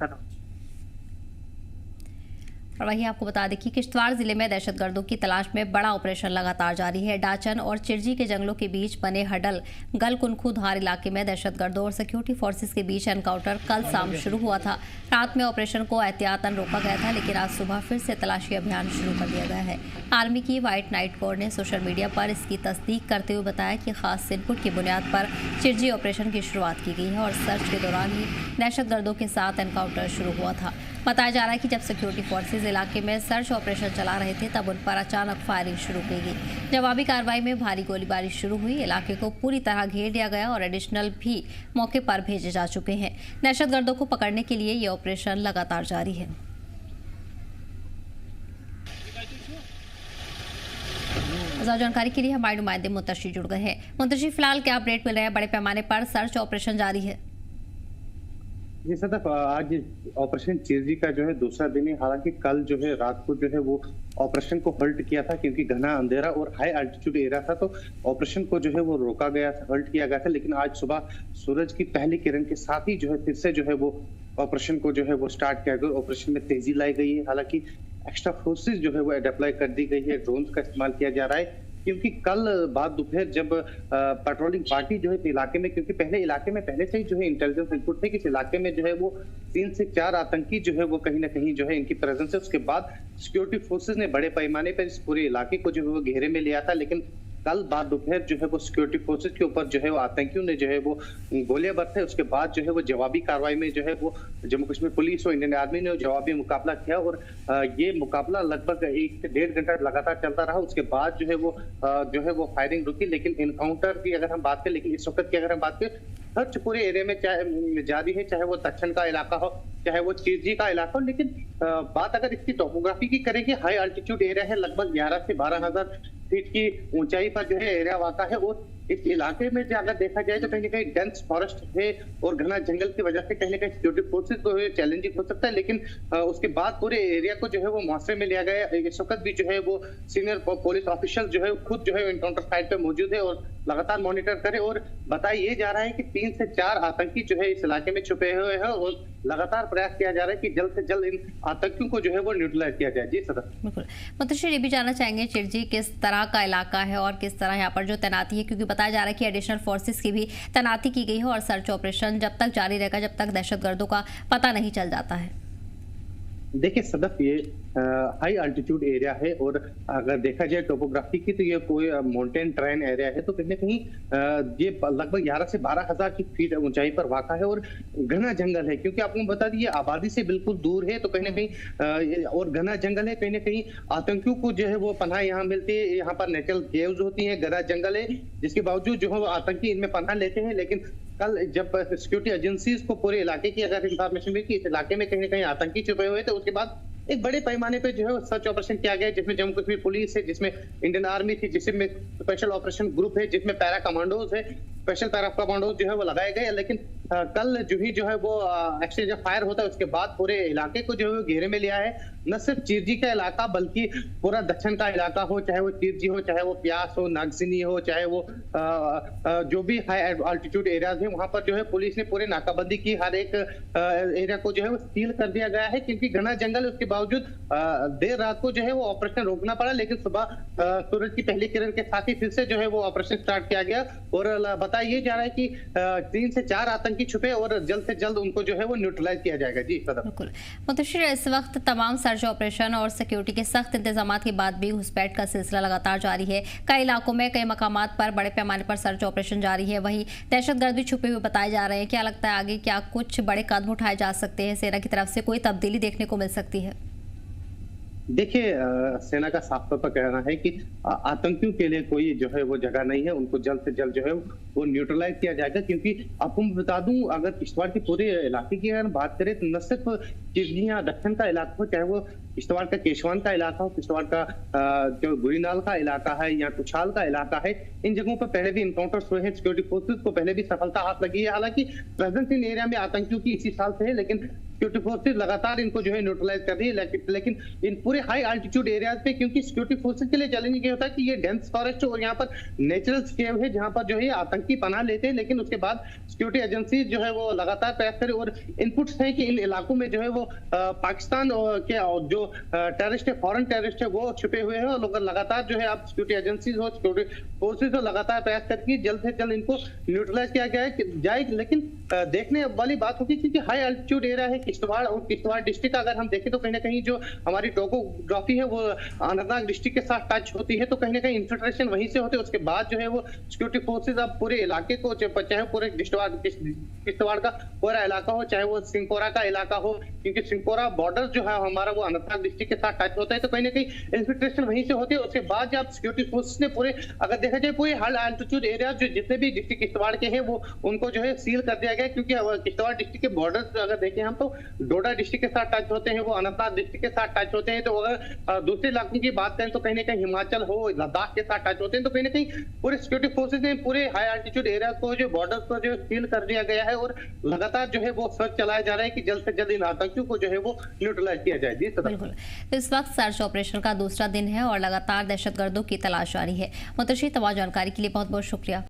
धन्यवाद। और वहीं आपको बता दें कि किश्तवाड़ जिले में दहशतगर्दों की तलाश में बड़ा ऑपरेशन लगातार जारी है। डाचन और चिरजी के जंगलों के बीच बने हडल गलकुनखू धार इलाके में दहशतगर्दों और सिक्योरिटी फोर्सेस के बीच एनकाउंटर कल शाम शुरू हुआ था। रात में ऑपरेशन को एहतियातन रोका गया था, लेकिन आज सुबह फिर से तलाशी अभियान शुरू कर दिया गया है। आर्मी की व्हाइट नाइट कोर ने सोशल मीडिया पर इसकी तस्दीक करते हुए बताया कि खास इनपुट की बुनियाद पर चिरजी ऑपरेशन की शुरुआत की गई है और सर्च के दौरान ही दहशतगर्दों के साथ एनकाउंटर शुरू हुआ था। बताया जा रहा है कि जब सिक्योरिटी फोर्सेज इलाके में सर्च ऑपरेशन चला रहे थे, तब उन पर अचानक फायरिंग शुरू की गई। जवाबी कार्रवाई में भारी गोलीबारी शुरू हुई। इलाके को पूरी तरह घेर दिया गया और एडिशनल भी मौके पर भेजे जा चुके हैं। दहशतगर्दों को पकड़ने के लिए ये ऑपरेशन लगातार जारी है। ज्यादा जानकारी के लिए हमारे नुमाइंदे मुंतशिर जुड़ गए हैं। मुंतशिर, फिलहाल क्या अपडेट मिल रहे हैं? बड़े पैमाने पर सर्च ऑपरेशन जारी है। जी सदफ, आज ऑपरेशन चिरजी का जो है दूसरा दिन है। हालांकि कल जो है रात को जो है वो ऑपरेशन को हल्ट किया था, क्योंकि घना अंधेरा और हाई एल्टीट्यूड एरिया था, तो ऑपरेशन को जो है वो रोका गया था, हल्ट किया गया था। लेकिन आज सुबह सूरज की पहली किरण के साथ ही जो है फिर से जो है वो ऑपरेशन को जो है वो स्टार्ट किया गया। ऑपरेशन में तेजी लाई गई है। हालांकि एक्स्ट्रा फोर्सेस जो है वो डिप्लॉय कर दी गई है, ड्रोन का इस्तेमाल किया जा रहा है, क्योंकि कल बाद दोपहर जब पेट्रोलिंग पार्टी जो है इलाके में, क्योंकि इलाके में पहले से ही जो है इंटेलिजेंस इनपुट थे कि इस इलाके में जो है वो 3 से 4 आतंकी जो है वो कहीं ना कहीं जो है इनकी प्रेजेंस है। उसके बाद सिक्योरिटी फोर्सेस ने बड़े पैमाने पर इस पूरे इलाके को जो है वो घेरे में लिया था। लेकिन कल बाद दोपहर जो है वो सिक्योरिटी फोर्सेस के ऊपर जो है वो आतंकियों ने जो है वो गोलियां बरसे। उसके बाद जो है वो जवाबी कार्रवाई में जो है वो जम्मू कश्मीर पुलिस और इंडियन आर्मी ने जवाबी मुकाबला किया और ये मुकाबला लगभग 1 से 1.5 घंटा लगातार चलता रहा। उसके बाद जो है वो फायरिंग रुकी। लेकिन इनकाउंटर की अगर हम बात करें, लेकिन इस वक्त की अगर हम बात करें, सर्च पूरे एरिया में चाहे जारी है, चाहे वो दक्षिण का इलाका हो, चाहे वो चिरजी का इलाका हो। लेकिन बात अगर इसकी टोपोग्राफी की करेंगे, हाई अल्टीट्यूड एरिया है, लगभग 11 से 12,000 फीट की ऊंचाई पर जो है एरिया वाक़ा है। और इस इलाके में जो अगर देखा जाए तो कहीं ना कहीं डेंस फॉरेस्ट है और घना जंगल की वजह से कहीं ना कहीं सिक्योरिटी फोर्सेस को चैलेंजिंग हो सकता है। लेकिन उसके बाद पूरे एरिया को जो है वो मुआसरे में लिया गया। इस वक्त भी जो है वो सीनियर पुलिस ऑफिशियल जो है खुद जो है एनकाउंटर साइट पे मौजूद है और लगातार मॉनिटर करे। और बताया ये जा रहा है कि 3 से 4 आतंकी जो है इस इलाके में छुपे हुए हैं और लगातार प्रयास किया जा रहा है कि जल्द से जल्द इन आतंकियों को जो है वो न्यूट्रलाइज किया जाए। जी सर, बिल्कुल। मुंतशिर, ये भी जानना चाहेंगे चिरजी किस तरह का इलाका है और किस तरह यहाँ पर जो तैनाती है, क्योंकि बताया जा रहा है कि एडिशनल फोर्सेस की भी तैनाती की गई है और सर्च ऑपरेशन जब तक जारी रहेगा जब तक दहशतगर्दों का पता नहीं चल जाता है। देखिए सदफ, ये हाई अल्टीट्यूड एरिया है और अगर देखा जाए टोपोग्राफी की तो ये कोई माउंटेन ट्रेन एरिया है, तो कहीं ना कहीं ये लगभग 11 से 12,000 की फीट ऊंचाई पर वाक़ा है और घना जंगल है। क्योंकि आपको बता दिए आबादी से बिल्कुल दूर है, तो कहीं ना कहीं और घना जंगल है, कहीं ना कहीं आतंकियों को जो है वो पनाह यहाँ मिलती है। यहाँ पर नेचुरल केव्स होती है, घना जंगल है, जिसके बावजूद जो है वो आतंकी इनमें पनाह लेते हैं। लेकिन कल जब सिक्योरिटी एजेंसीज को पूरे इलाके की अगर इंफॉर्मेशन मिली कि इस इलाके में कहीं ना कहीं आतंकी छुपे हुए थे, उसके बाद एक बड़े पैमाने पे जो है सर्च ऑपरेशन किया गया, जिसमें जम्मू कश्मीर पुलिस है, जिसमें इंडियन आर्मी थी, जिसमें स्पेशल ऑपरेशन ग्रुप है, जिसमें पैरा कमांडोज है, स्पेशल पैरा कमांडोज जो है वो लगाए गए। लेकिन कल जो है वो एक्सचेंज ऑफ फायर होता है, उसके बाद पूरे इलाके को जो है घेरे में लिया है। न सिर्फ चिरजी का इलाका बल्कि पूरा दक्षिण का इलाका हो, चाहे वो चिरजी हो, चाहे वो प्यास हो, नागसिनी हो, चाहे वो जो भी हाई अल्टीट्यूड एरियाज है, वहां पर जो है पुलिस ने पूरे नाकाबंदी की। हर एक एरिया को जो है वो सील कर दिया गया है, क्योंकि घना जंगल है। उसके बावजूद देर रात को जो है वो ऑपरेशन रोकना पड़ा, लेकिन सुबह सूरज की पहली किरण के साथ ही फिर से जो है वो ऑपरेशन स्टार्ट किया गया। और बताया ये जा रहा है कि 3 से 4 आतंकी छुपे और जल्द से जल्द उनको जो है वो न्यूट्रलाइज किया जाएगा। जी सदर, बिल्कुल। मुंतशिर, इस वक्त तमाम सर्च ऑपरेशन और सिक्योरिटी के सख्त इंतजाम के बाद भी घुसपैठ का सिलसिला लगातार जारी है। कई इलाकों में कई मकामात पर बड़े पैमाने पर सर्च ऑपरेशन जारी है। वहीं दहशतगर्द भी छुपे हुए बताए जा रहे हैं। क्या लगता है आगे क्या कुछ बड़े कदम उठाए जा सकते हैं? सेना की तरफ से कोई तब्दीली देखने को मिल सकती है? देखिए, सेना का साफ तौर पर कहना है कि आतंकियों के लिए कोई जो है वो जगह नहीं है। उनको जल्द से जल्द जो है वो न्यूट्रलाइज किया जाएगा। क्योंकि आपको मैं बता दूं, अगर किश्तवाड़ के पूरे इलाके की अगर बात करें तो न सिर्फ चिरजियां दक्षिण का इलाका हो, चाहे वो किश्तवाड़ का केशवान का इलाका हो, किश्तवाड़ का जो गुरीनाल का इलाका है या कुछाल का इलाका है, इन जगहों पर पहले भी इनकाउंटर्स हुए हैं। सिक्योरिटी फोर्सेस को पहले भी सफलता हाथ लगी है। हालांकि प्रेजेंस इन एरिया में आतंकियों की इसी साल से है, लेकिन सिक्योरिटी फोर्सेस लगातार इनको जो है न्यूट्रलाइज कर रही है। लेकिन इन पूरे हाई अल्टीट्यूड एरियाज पे, क्योंकि सिक्योरिटी फोर्सेस के लिए चैलेंजिंग ये होता है कि ये डेंस फॉरेस्ट और यहाँ पर नेचुरल स्केव है जहाँ पर जो है आतंकी पनाह लेते हैं, लेकिन उसके बाद सिक्योरिटी एजेंसी जो है वो लगातार प्रयास करे और इनपुट्स हैं कि इन इलाकों में जो है वो पाकिस्तान के जो टेररिस्ट है, फॉरेन टेररिस्ट है, वो छुपे हुए हैं और लोग लगातार जो है आप सिक्योरिटी एजेंसीज और सिक्योरिटी फोर्सेज हो लगातार प्रयास करके जल्द से जल्द इनको न्यूट्रलाइज किया जाए। लेकिन देखने वाली बात होगी क्योंकि हाई अल्टीट्यूड एरिया है किश्तवाड़, और किश्तवाड़ डिस्ट्रिक्ट अगर हम देखें तो कहीं ना कहीं जो हमारी टोपोग्राफी है वो अनंतनाग डिस्ट्रिक्ट के साथ टच होती है, तो कहीं ना कहीं इंफिल्ट्रेशन वहीं से होते हैं। उसके बाद जो है वो सिक्योरिटी फोर्सेज अब पूरे इलाके को, चाहे पूरे किश्तवाड़ का पूरा इलाका हो, चाहे वो सिंहपोरा का इलाका हो, क्योंकि सिंहपोरा बॉर्डर जो है हमारा वो अनंतनाग डिस्ट्रिक्ट के साथ टच होता है, तो कहीं ना कहीं इंफिल्ट्रेशन वहीं से होती है। उसके बाद जब सिक्योरिटी फोर्सेस ने पूरे, अगर देखा जाए पूरे हाई अल्टीट्यूड एरिया जो जितने भी डिस्ट्रिक्ट किश्तवाड़ के हैं वो उनको जो है सील कर दिया गया, क्योंकि किश्तवाड़ डिस्ट्रिक्ट के बॉर्डर अगर देखें हम तो डोडा डिस्ट्रिक्ट के साथ टच होते हैं, वो अनंतनाग डिस्ट्रिक्ट के साथ टच होते हैं। तो अगर दूसरे इलाकों की बात करें तो कहीं ना कहीं हिमाचल हो, लद्दाख के साथ टच होते हैं, तो कहीं ना कहीं पूरे सिक्योरिटी फोर्सेज ने पूरे हाई अल्टीट्यूड एरिया को जो बॉर्डर को जो सील कर दिया गया है और लगातार जो है वो सर्च चलाया जा रहा है कि जल्द से जल्द इन आतंकियों को जो है वो न्यूट्रलाइज किया जाए। जी बिल्कुल। तो इस वक्त सर्च ऑपरेशन का दूसरा दिन है और लगातार दहशतगर्दों की तलाश जारी है। मुंतशिर तमाम जानकारी के लिए बहुत बहुत शुक्रिया।